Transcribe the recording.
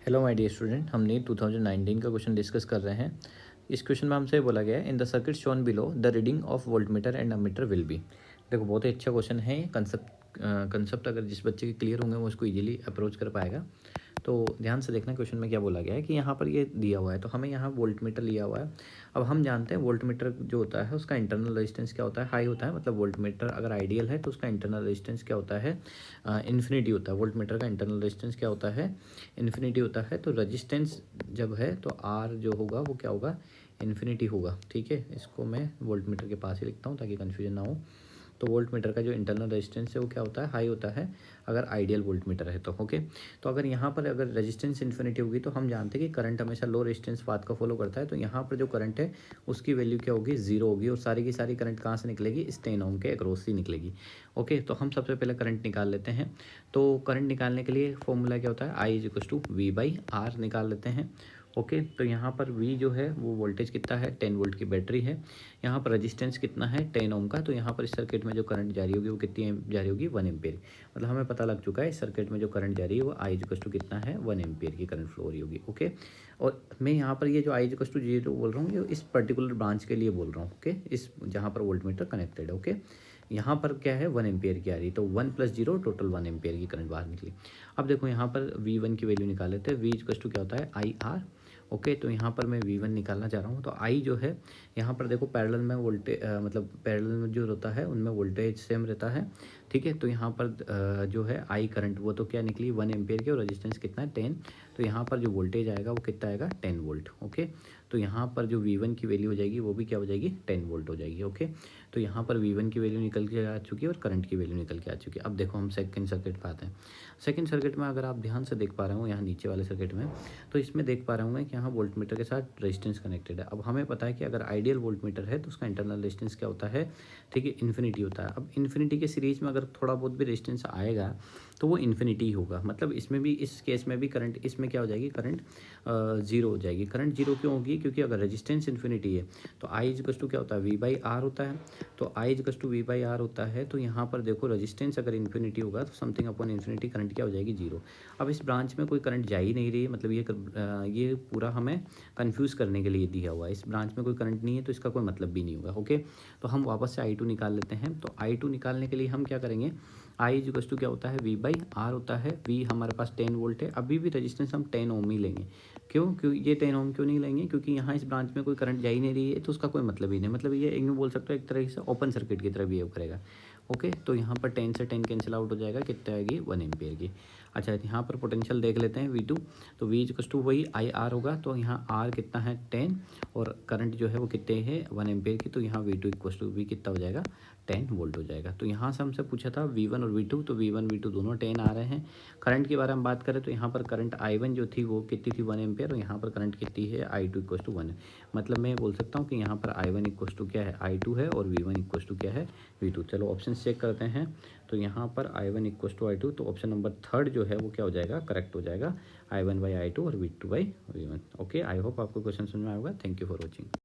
Hello my dear student, हम NEET 2019 का question discuss कर रहे हैं। इस क्वेश्चन में हमसे बोला गया है in the circuit shown below the reading of voltmeter and ammeter will be. देखो बहुत ही अच्छा क्वेश्चन है। कंसेप्ट अगर जिस बच्चे के क्लियर होंगे वो इसको इजीली अप्रोच कर पाएगा। तो ध्यान से देखना क्वेश्चन में क्या बोला गया है कि यहाँ पर ये दिया हुआ है तो हमें यहाँ वोल्टमीटर लिया हुआ है। अब हम जानते हैं वोल्टमीटर जो होता है उसका इंटरनल रेजिस्टेंस क्या होता है, हाई होता है। मतलब वोल्टमीटर अगर आइडियल है तो उसका इंटरनल रेजिस्टेंस क्या होता है, इन्फिनिटी होता है। वोल्टमीटर का इंटरनल रेजिस्टेंस क्या होता है, इन्फिनिटी होता है। तो रेजिस्टेंस जब है तो आर जो होगा वो क्या होगा, इन्फिनिटी होगा। ठीक है, इसको मैं वोल्टमीटर के पास ही लिखता हूँ ताकि कन्फ्यूजन ना हो। तो वोल्टमीटर का जो इंटरनल रेजिस्टेंस है वो क्या होता है, हाई होता है अगर आइडियल वोल्टमीटर है तो। ओके, तो अगर यहाँ पर अगर रेजिस्टेंस इन्फिनिटी होगी तो हम जानते हैं कि करंट हमेशा लो रेजिस्टेंस पाथ का फॉलो करता है। तो यहाँ पर जो करंट है उसकी वैल्यू क्या होगी, जीरो होगी। और सारी की सारी करंट कहाँ से निकलेगी, इस 10 ओम के अक्रॉस ही निकलेगी। ओके, तो हम सबसे पहले करंट निकाल लेते हैं। तो करंट निकालने के लिए फॉर्मूला क्या होता है, I is equal to V by R निकाल लेते हैं। ओके, तो यहाँ पर V जो है वो वोल्टेज कितना है, 10 वोल्ट की बैटरी है। यहाँ पर रेजिस्टेंस कितना है, 10 ओम का। तो यहाँ पर इस सर्किट में जो करंट जारी होगी वो कितनी जारी होगी, 1 एम्पियर। मतलब हमें पता लग चुका है इस सर्किट में जो करंट जारी है वो आई इक्वल टू कितना है, 1 एम्पियर की करंट फ्लो हो रही होगी। ओके, और मैं यहाँ पर ये जो आई इक्वल टू जीरो बोल रहा हूँ ये इस पर्टिकुलर ब्रांच के लिए बोल रहा हूँ। ओके, इस जहाँ पर वोल्टमीटर कनेक्टेड है। ओके, यहाँ पर क्या है, 1 एम्पियर की आ रही, तो 1 + 0 टोटल 1 एम्पियर की करंट बाहर निकली। अब देखो यहाँ पर V1 की वैल्यू निकाल लेते हैं। V इक्वल टू क्या होता है, आई आर। ओके, तो यहाँ पर मैं V1 निकालना चाह रहा हूँ। तो I जो है यहाँ पर देखो पैरेलल में वोल्टेज मतलब पैरेलल में जो होता है उनमें वोल्टेज सेम रहता है। ठीक है, तो यहाँ पर जो है I करंट वो तो क्या निकली, 1 एम्पियर की, और रेजिस्टेंस कितना है, 10। तो यहाँ पर जो वोल्टेज आएगा वो कितना आएगा, 10 वोल्ट। ओके, तो यहाँ पर जो V1 की वैल्यू हो जाएगी वो भी क्या हो जाएगी, 10 वोल्ट हो जाएगी। ओके, तो यहाँ पर V1 की वैल्यू निकल के आ चुकी है और करंट की वैल्यू निकल के आ चुकी है। अब देखो हम सेकंड सर्किट पे आते हैं। सेकंड सर्किट में अगर आप ध्यान से देख पा रहे हो यहाँ नीचे वाले सर्किट में, तो इसमें देख पा रहे होंगे कि यहाँ वोल्टमीटर के साथ रेजिस्टेंस कनेक्टेड है। अब हमें पता है कि अगर आइडियल वोल्टमीटर है तो उसका इंटरनल रेजिस्टेंस क्या होता है, ठीक है, इन्फिनिटी होता है। अब इन्फिनिटी के सीरीज में अगर थोड़ा बहुत भी रेजिस्टेंस आएगा तो वो इन्फिनिटी ही होगा। मतलब इसमें भी, इस केस में भी करंट, इसमें क्या हो जाएगी, करंट जीरो हो जाएगी। करंट जीरो क्यों होगी, क्योंकि अगर रेजिस्टेंस इन्फिनिटी है तो आई इक्वल टू क्या होता है, वी बाई आर होता है। तो I equal to V by R होता है। तो यहाँ पर देखो रेजिस्टेंस अगर इन्फिनिटी होगा तो समथिंग अपॉन इन्फिनिटी करंट क्या हो जाएगी, जीरो। अब इस ब्रांच में कोई करंट जा ही नहीं रही है। मतलब ये पूरा हमें कंफ्यूज करने के लिए दिया हुआ है। इस ब्रांच में कोई करंट नहीं है तो इसका कोई मतलब भी नहीं होगा। ओके, तो हम वापस से I2 निकाल लेते हैं। तो I2 निकालने के लिए हम क्या करेंगे, I इक्वल टू क्या होता है, V बाई आर होता है। V हमारे पास 10 वोल्ट है। अभी भी रेजिस्टेंस हम 10 ओम ही लेंगे। क्यों ये 10 ओम क्यों नहीं लेंगे, क्योंकि यहाँ इस ब्रांच में कोई करंट जा ही नहीं रही है तो उसका कोई मतलब ही नहीं। मतलब ये एक बोल सकते हो एक तरह से ओपन सर्किट की तरह बिहेव करेगा। ओके, तो यहाँ पर 10 से 10 कैंसिल आउट हो जाएगा, कितना आएगी, 1 एम्पियर की। अच्छा, यहाँ पर पोटेंशियल देख लेते हैं V2। तो V इक्वल टू वही आई आर होगा। तो यहाँ R कितना है, 10, और करंट जो है वो कितने है, 1 एम्पियर की। तो यहाँ V2 इक्वल टू V कितना हो जाएगा, 10 वोल्ट हो जाएगा। तो यहाँ से हमसे पूछा था V1 और V2, तो V1 V2 दोनों 10 आ रहे हैं। करंट के बारे में बात करें तो यहाँ पर करंट I1 जो थी वो कितनी थी, 1 एम्पियर, और यहाँ पर करंट कितनी है, I2 इक्वल टू 1। मतलब मैं बोल सकता हूँ कि यहाँ पर I1 इक्वल टू क्या है, I2 है, और V1 इक्वल टू क्या है, V2। चलो ऑप्शन चेक करते हैं। तो यहाँ पर I1 इक्वल टू I2, तो ऑप्शन नंबर थर्ड जो है वो क्या हो जाएगा, करेक्ट हो जाएगा, I1 बाई I2 और V2 by V1। Okay, I hope आपको क्वेश्चन समझ में आएगा। Thank you for watching.